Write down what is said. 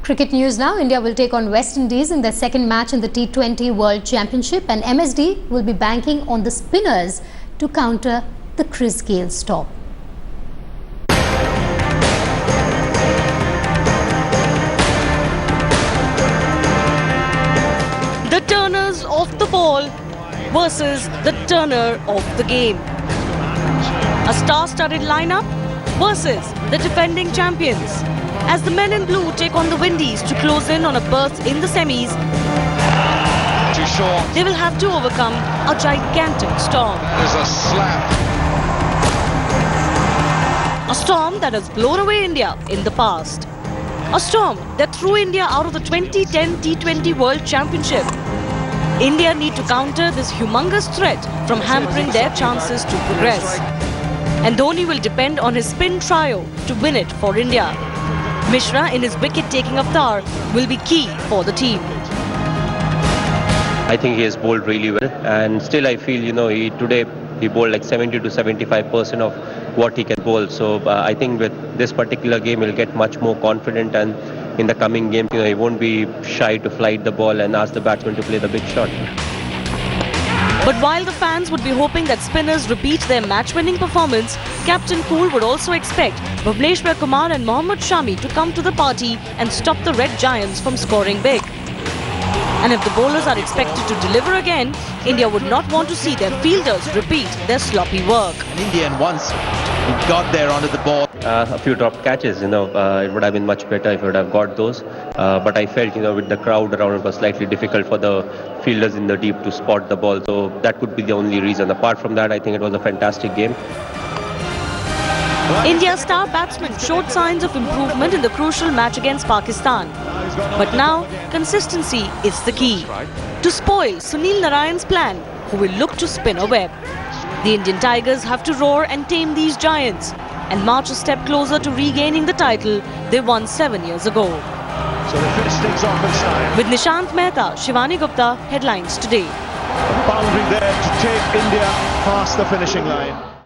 Cricket news now. India will take on West Indies in their second match in the T20 World Championship, and MSD will be banking on the spinners to counter the Chris Gayle storm. The turners of the ball versus the turner of the game. A star-studded lineup versus the defending champions. As the men in blue take on the Windies to close in on a berth in the semis, too short. They will have to overcome a gigantic storm. There's a slap. A storm that has blown away India in the past. A storm that threw India out of the 2010 T20 World Championship. India need to counter this humongous threat from hampering their chances to progress. And Dhoni will depend on his spin trio to win it for India. Mishra in his wicket-taking avatar will be key for the team. I think he has bowled really well, and still I feel, today he bowled like 70 to 75% of what he can bowl. So I think with this particular game he'll get much more confident, and in the coming game, he won't be shy to flight the ball and ask the batsman to play the big shot. But while the fans would be hoping that spinners repeat their match-winning performance, Captain Cool would also expect Bhuvneshwar Kumar and Mohammad Shami to come to the party and stop the Red Giants from scoring big. And if the bowlers are expected to deliver again, India would not want to see their fielders repeat their sloppy work. An Indian once he got there onto the ball. A few dropped catches, it would have been much better if he would have got those. But I felt, with the crowd around, it was slightly difficult for the fielders in the deep to spot the ball. So that could be the only reason. Apart from that, I think it was a fantastic game. India's star batsman showed signs of improvement in the crucial match against Pakistan. But now, consistency is the key to spoil Sunil Narayan's plan, who will look to spin a web. The Indian Tigers have to roar and tame these giants and march a step closer to regaining the title they won 7 years ago. So they finish things off in style. With Nishant Mehta, Shivani Gupta, Headlines Today. A boundary there to take India past the finishing line.